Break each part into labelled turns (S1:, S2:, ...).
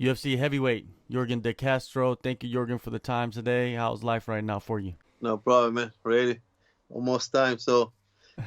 S1: UFC heavyweight, Yorgan De Castro. Thank you, Yorgan, for the time today. How's life right now for you?
S2: No problem, man. Ready? Almost time. So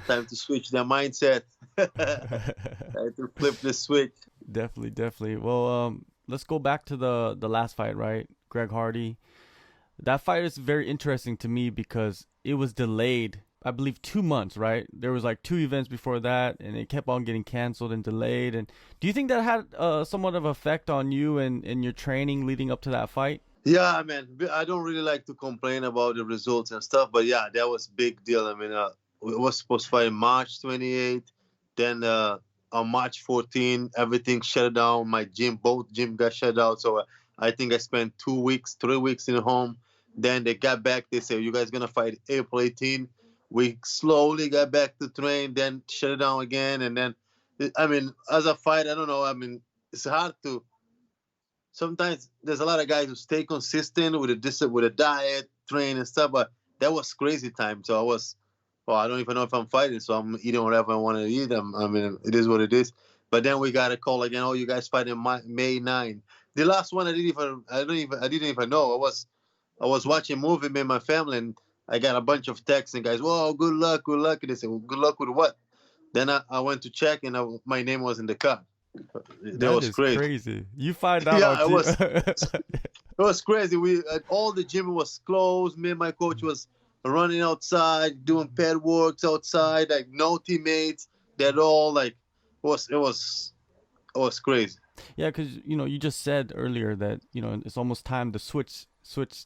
S2: time to switch the mindset. Time to flip the switch.
S1: Definitely, definitely. Well, let's go back to the last fight, right? Greg Hardy. That fight is very interesting to me because it was delayed, I believe, 2 months, right? There was like two events before that, and it kept on getting canceled and delayed. And do you think that had somewhat of effect on you and your training leading up to that fight?
S2: Yeah, man. I don't really like to complain about the results and stuff, but yeah, that was big deal. I mean, we was supposed to fight March 28th. Then on March 14th, everything shut down. My gym, both gym got shut down. So I think I spent 2 weeks, 3 weeks in home. Then they got back. They said, you guys going to fight April 18th. We slowly got back to train, then shut it down again. And then, I mean, as a fight, I don't know. I mean, it's hard to. Sometimes there's a lot of guys who stay consistent with a diet, train and stuff. But that was crazy time. So well, I don't even know if I'm fighting. So I'm eating whatever I want to eat. I mean, it is what it is. But then we got a call again. Oh, you guys fighting May 9. The last one I didn't even know. I was watching a movie with my family, and I got a bunch of texts and guys, whoa, good luck, good luck. And they said, well, good luck with what? Then I went to check, and my name was in the car. That
S1: That
S2: was
S1: is
S2: crazy.
S1: crazy. You find out
S2: Yeah,
S1: on
S2: it was crazy. All the gym was closed. Me and my coach was running outside, doing pad works outside, like no teammates. That all like it was crazy.
S1: Yeah, because you just said earlier that it's almost time to switch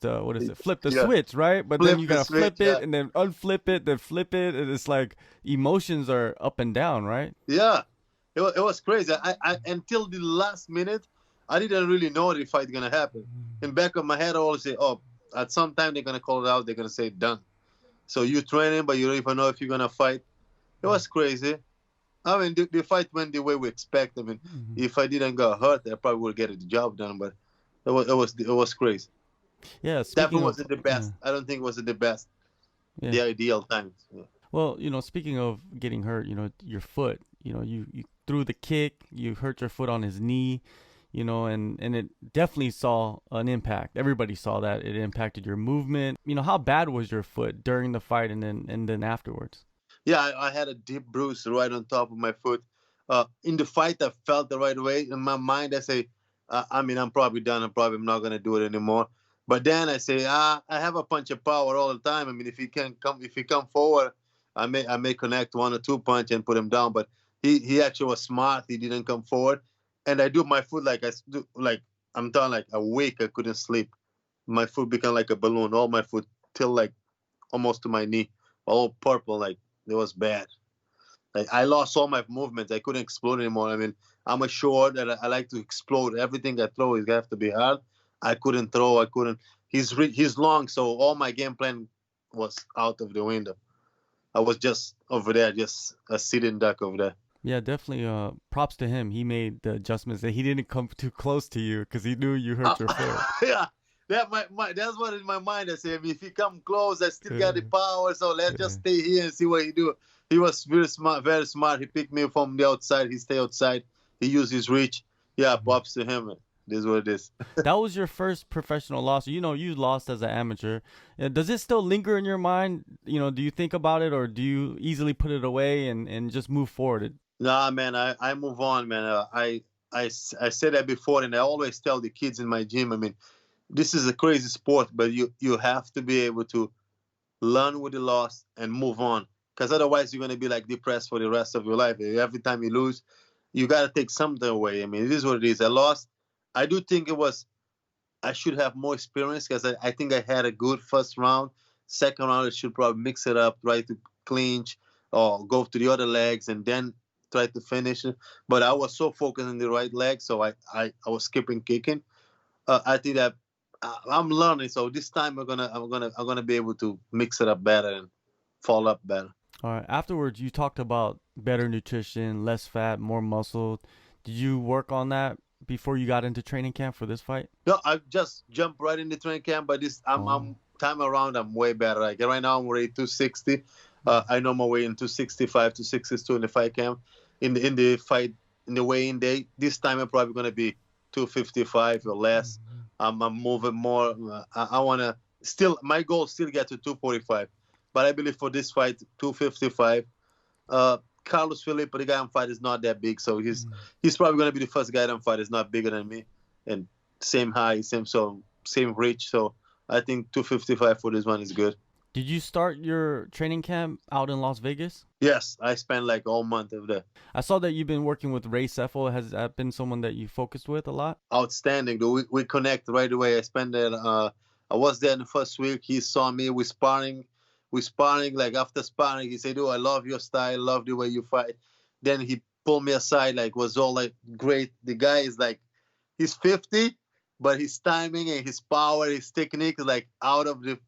S1: the what is it? Flip the
S2: Yeah,
S1: switch, right? But then
S2: flip
S1: you
S2: the
S1: gotta
S2: switch.
S1: flip it
S2: Yeah,
S1: and then unflip it, then flip it, and it's like emotions are up and down, right?
S2: yeah. It was crazy. I until the last minute, I didn't really know the fight gonna happen. In back of my head, I always say, "Oh, at some time they're gonna call it out. They're gonna say done." So you training, but you don't even know if you're gonna fight. It was crazy. I mean, the fight went the way we expect. I mean,
S1: Mhm.
S2: if I didn't get hurt, I probably would get the job done. But it was crazy.
S1: Yeah.
S2: Definitely
S1: Speaking of,
S2: wasn't the best. I don't think it was the best,
S1: yeah.
S2: the ideal times. Yeah.
S1: Well, speaking of getting hurt, your foot, you threw the kick, you hurt your foot on his knee, and it definitely saw an impact. Everybody saw that it impacted your movement. How bad was your foot during the fight and then afterwards?
S2: Yeah, I had a deep bruise right on top of my foot. In the fight, I felt the right way. In my mind, I say, I mean, I'm probably done. I'm probably not gonna do it anymore. But then I say, I have a punch of power all the time. I mean, if he come forward, I may connect one or two punch and put him down. But he actually was smart. He didn't come forward, and I do my foot like I'm talking like a week. I couldn't sleep. My foot became like a balloon. All my foot till like almost to my knee, all purple. Like it was bad. Like I lost all my movements. I couldn't explode anymore. I mean, I'm a short and I like to explode. Everything I throw is have to be hard. I couldn't throw. I couldn't. He's long, so all my game plan was out of the window. I was just over there, just a sitting duck over there.
S1: Yeah, definitely. Props to him. He made the adjustments that he didn't come too close to you because he knew you hurt your foot.
S2: Yeah, that's what in my mind. I say, if he come close, I still got the
S1: Yeah,
S2: power. So let's
S1: yeah.
S2: just stay here and see what he do. He was very smart, very smart. He picked me from the outside. He stay outside. He used his reach. Yeah, props to him. This is what it is.
S1: That was your first professional loss. You lost as an amateur. Does it still linger in your mind? Do you think about it or do you easily put it away and just move forward?
S2: Nah, man, I move on, man. I said that before, and I always tell the kids in my gym. I mean, this is a crazy sport, but you have to be able to learn with the loss and move on, because otherwise you're gonna be like depressed for the rest of your life. Every time you lose, you gotta take something away. I mean, it is what it is. I lost. I do think I should have more experience because I think I had a good first round. Second round, I should probably mix it up, try to clinch or go to the other legs and then try to finish it. But I was so focused on the right leg, so I was skipping kicking. I think that I'm learning. So this time I'm gonna be able to mix it up better and fall up better.
S1: All right. Afterwards, you talked about better nutrition, less fat, more muscle. Did you work on that before you got into training camp for this fight?
S2: No, I just jumped right in the training camp. But this I'm
S1: Oh.
S2: time around. I'm way better. Like right now, I'm weighing 260. I know my weight in 265 to 62 in the fight camp. In the fight in the weigh-in day. This time I'm probably gonna be 255 or less. I'm moving more. I want to still, my goal is still get to 245. But I believe for this fight, 255. Carlos Felipe, the guy I'm fighting, is not that big. So he's probably going to be the first guy I'm fighting. Is not bigger than me. And same height, same reach. So I think 255 for this one is good.
S1: Did you start your training camp out in Las Vegas?
S2: Yes, I spent like all month over there.
S1: I saw that you've been working with Ray Seffel. Has that been someone that you focused with a lot?
S2: Outstanding. We connect right away. I spent there. I was there in the first week. He saw me. We sparring. Like after sparring, he said, "Oh, I love your style. Love the way you fight." Then he pulled me aside. Like was all like great. The guy is like, he's 50, but his timing and his power, his technique is like out of the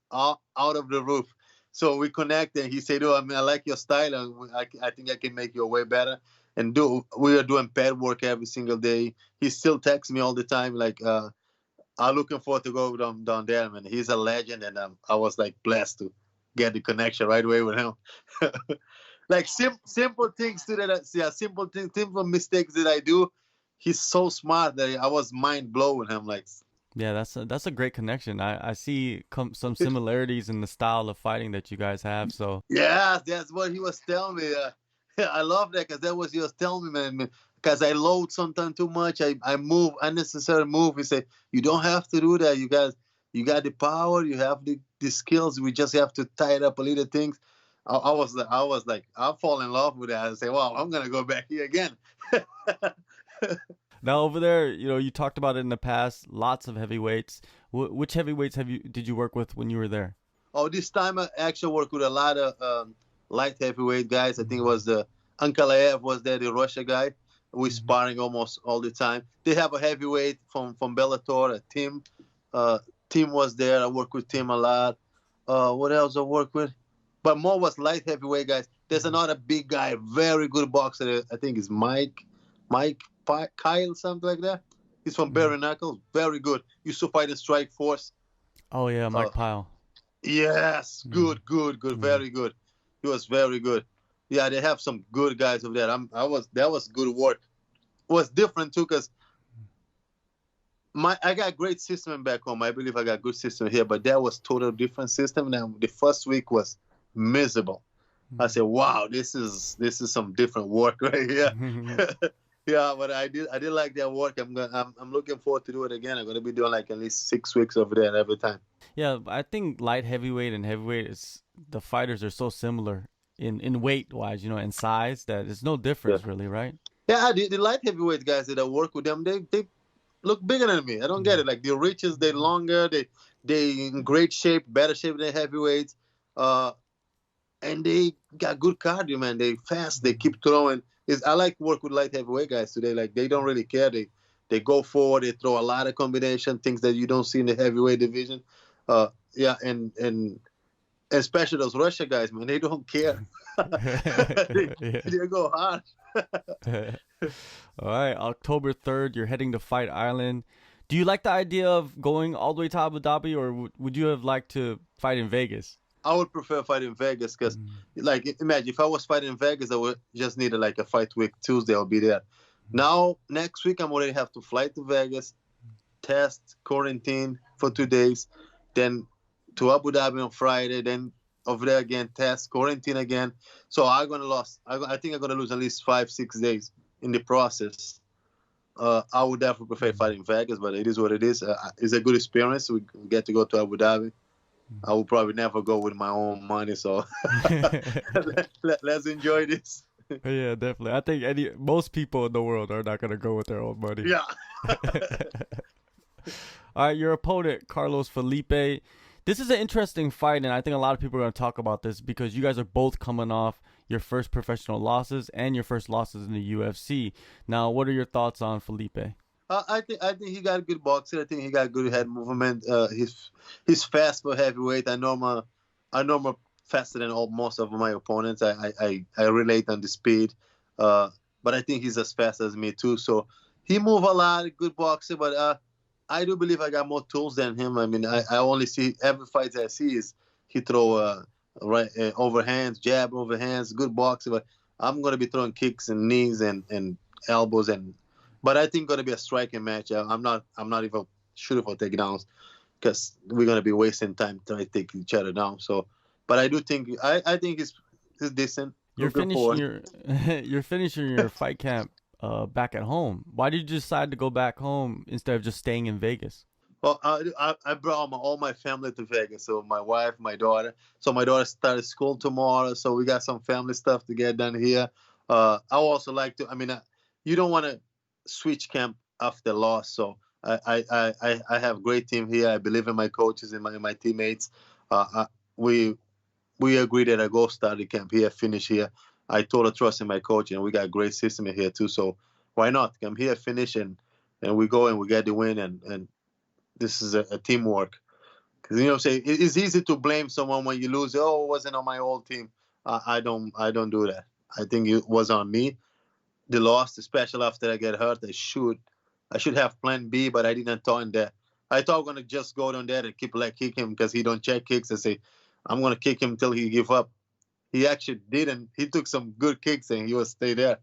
S2: roof. So we connect, and he said, "Oh, I like your style, and I think I can make you way better." And we are doing pad work every single day. He still texts me all the time, like, "I'm looking forward to go down there, man." He's a legend, and I was like blessed to get the connection right away with him. Like simple things simple mistakes that I do. He's so smart that I was mind blown with him, like.
S1: Yeah, that's a great connection. I see some similarities in the style of fighting that you guys have. So
S2: yeah, that's what he was telling me. I love that because that was he was telling me, man. Because I load sometimes too much. I move unnecessary move. He said, "You don't have to do that. You got the power. You have the skills. We just have to tie it up a little things." I was like, I fall in love with that. I say, "Wow, I'm gonna go back here again."
S1: Now over there, you talked about it in the past. Lots of heavyweights. Which heavyweights did you work with when you were there?
S2: Oh, this time I actually worked with a lot of light heavyweight guys. I think it was Ankalaev was there, the Russia guy. We sparring almost all the time. They have a heavyweight from Bellator, Tim. Tim was there. I worked with Tim a lot. What else I worked with? But more was light heavyweight guys. There's another big guy, very good boxer. I think it's Mike Kyle, something like that. He's from Bare Knuckles. Very good. Used to fight in Strike Force.
S1: Oh, yeah, Mike Pyle.
S2: Yes, good. Very good. He was very good. Yeah, they have some good guys over there. That was good work. It was different, too, because I got a great system back home. I believe I got a good system here, but that was totally different system. Now, the first week was miserable. I said, "Wow, this is some different work right here." Yeah, but I did like that work. I'm looking forward to do it again. I'm gonna be doing like at least 6 weeks over there every time.
S1: Yeah, I think light heavyweight and heavyweight the fighters are so similar in weight wise, and size that there's no difference really, right?
S2: Yeah, the light heavyweight guys that I work with them, they look bigger than me. I don't get it. Like the reaches, they longer, they in great shape, better shape than heavyweights, and they got good cardio, man. They fast, they keep throwing. I like to work with light heavyweight guys today. Like they don't really care. They go forward. They throw a lot of combination things that you don't see in the heavyweight division. Yeah, and especially those Russia guys, man. They don't care. They go hard.
S1: All right, October 3rd, you're heading to Fight Island. Do you like the idea of going all the way to Abu Dhabi, or would you have liked to fight in Vegas?
S2: I would prefer fighting in Vegas because, like, imagine if I was fighting in Vegas, I would just need like a fight week. Tuesday, I'll be there. Now, next week, I'm already have to fly to Vegas, test, quarantine for 2 days, then to Abu Dhabi on Friday, then over there again, test, quarantine again. So I think I'm gonna lose at least 5-6 days in the process. I would definitely prefer fighting in Vegas, but it is what it is. It's a good experience. We get to go to Abu Dhabi. I will probably never go with my own money, so let's enjoy this.
S1: Yeah, definitely. I think most people in the world are not gonna go with their own money.
S2: Yeah.
S1: All right, your opponent, Carlos Felipe. This is an interesting fight, and I think a lot of people are going to talk about this because you guys are both coming off your first professional losses and your first losses in the UFC. Now, what are your thoughts on Felipe?
S2: I think he got a good boxer. I think he got good head movement. He's fast for heavyweight. I know him faster than most of my opponents. I relate on the speed, but I think he's as fast as me too. So he move a lot. Good boxer, but I do believe I got more tools than him. I mean, I only see every fight I see is he throw overhands, jab overhands, good boxer. But I'm gonna be throwing kicks and knees and elbows and But I think gonna be a striking match. I'm not even shooting for takedowns because we're gonna be wasting time trying to take each other down. So, but I do think I think it's decent.
S1: You're
S2: Looking
S1: finishing
S2: forward.
S1: your you're finishing your fight camp back at home. Why did you decide to go back home instead of just staying in Vegas?
S2: Well, I brought all my family to Vegas. So my wife, my daughter. So my daughter started school tomorrow. So we got some family stuff to get done here. I also like to. I mean, you don't want to switch camp after loss. So I have a great team here. I believe in my coaches and my teammates. We agreed that I go start the camp here, finish here. I totally trust in my coach, and we got a great system here too. So why not come here, finish, and we go and we get the win, and this is a teamwork. Because you know, say it's easy to blame someone when you lose. Oh, it wasn't on my old team. I don't do that. I think it was on me. The loss, especially after I get hurt, I should have plan B, but I didn't thought in that. I thought I'm gonna just go down there and keep kick him because he don't check kicks and say I'm gonna kick him till he give up. He actually didn't. He took some good kicks and he will stay there.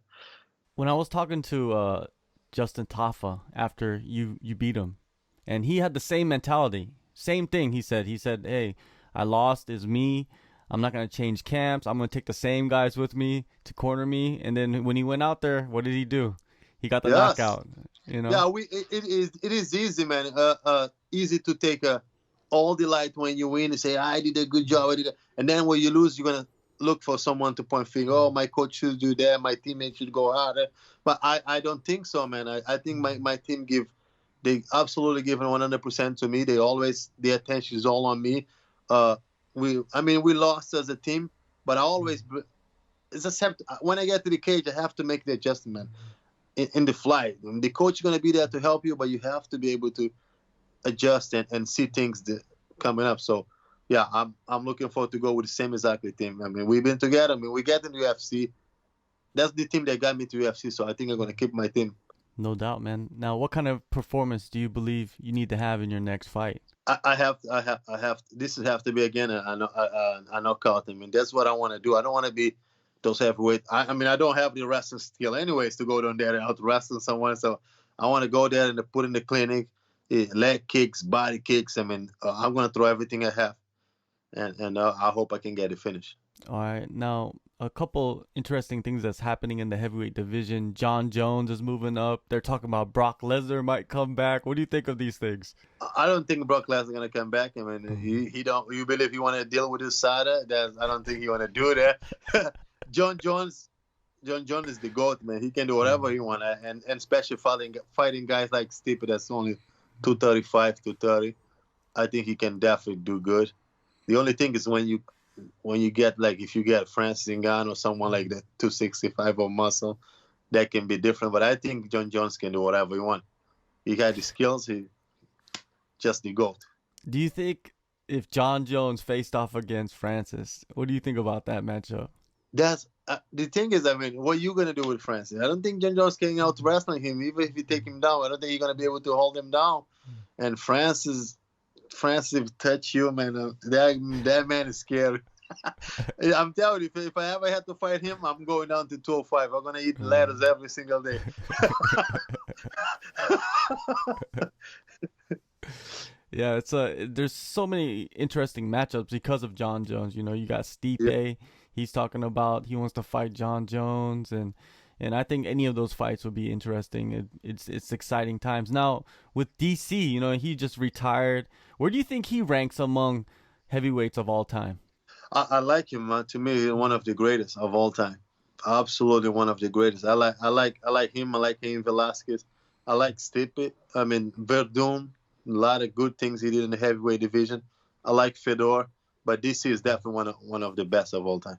S1: When I was talking to Justin Tafa after you beat him, and he had the same mentality, same thing. He said, "Hey, I lost. Is me. I'm not gonna change camps. I'm gonna take the same guys with me to corner me." And then when he went out there, what did he do? He got the knockout. You know.
S2: Yeah, it is easy, man. Easy to take all the light when you win and say I did a good job. And then when you lose, you're gonna look for someone to point finger. Oh, my coach should do that. My teammates should go harder. But I don't think so, man. I think my team they absolutely give 100% to me. The attention is all on me. We lost as a team, but I always it's just when I get to the cage, I have to make the adjustment in the flight. And the coach is going to be there to help you, but you have to be able to adjust and see things coming up. So, yeah, I'm looking forward to go with the same exactly team. I mean, we've been together. I mean, we get in the UFC. That's the team that got me to UFC, so I think I'm going to keep my team.
S1: No doubt, man. Now, what kind of performance do you believe you need to have in your next fight?
S2: I have. This would have to be again a knockout. I mean, that's what I want to do. I don't want to be those heavyweight. I mean, I don't have the wrestling skill anyways to go down there and out wrestle someone. So I want to go there and put in the clinic, leg kicks, body kicks. I mean, I'm going to throw everything I have, and I hope I can get it finished.
S1: All right. Now, a couple interesting things that's happening in the heavyweight division. John Jones is moving up. They're talking about Brock Lesnar might come back. What do you think of these things?
S2: I don't think Brock Lesnar gonna come back. I mean, he don't. You believe he want to deal with his Sada? I don't think he want to do that. John Jones is the GOAT, man. He can do whatever he want, and especially fighting guys like Stipe that's only 235, 230. I think he can definitely do good. The only thing is when you get if you get Francis Ngannou or someone like that, 265 of muscle, that can be different. But I think John Jones can do whatever he want. He got the skills. He just the GOAT.
S1: Do you think if John Jones faced off against Francis, what do you think about that matchup?
S2: That's the thing is, I mean, what are you gonna do with Francis? I don't think John Jones can out wrestling him. Even if you take him down, I don't think you're gonna be able to hold him down. And Francis touch you, man. That man is scary. I'm telling you, if I ever had to fight him, I'm going down to 205. I'm gonna eat ladders every single day.
S1: Yeah, it's there's so many interesting matchups because of John Jones. You know, you got Stipe. Yeah. He's talking about he wants to fight John Jones, and I think any of those fights would be interesting. It's exciting times now with DC. You know, he just retired. Where do you think he ranks among heavyweights of all time?
S2: I like him, man. To me, he's one of the greatest of all time. Absolutely one of the greatest. I like him. I like Cain Velasquez. I like Stipe. I mean, Verdun. A lot of good things he did in the heavyweight division. I like Fedor, but DC is definitely one of the best of all time.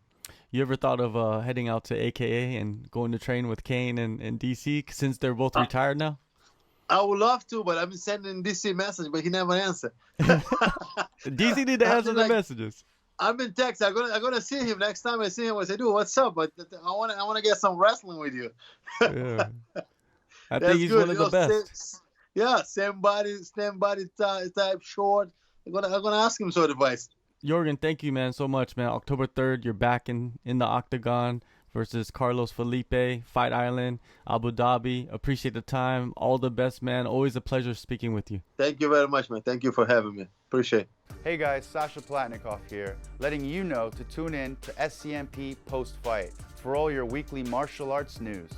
S1: You ever thought of heading out to AKA and going to train with Cain and DC since they're both retired now?
S2: I would love to, but I've been sending DC message, but he never answered.
S1: DC need to answer the messages.
S2: I've been texting. I'm gonna see him next time I see him. I say, dude, what's up? But I wanna get some wrestling with you.
S1: Yeah. I think he's good. One of the best.
S2: Same body type, short. I'm gonna ask him sort of advice.
S1: Yorgan, thank you, man, so much, man. October 3rd, you're back in the octagon. versus Carlos Felipe, Fight Island, Abu Dhabi. Appreciate the time. All the best, man. Always a pleasure speaking with you.
S2: Thank you very much, man. Thank you for having me. Appreciate it.
S3: Hey guys, Sasha Platnikoff here, letting you know to tune in to SCMP post-fight for all your weekly martial arts news.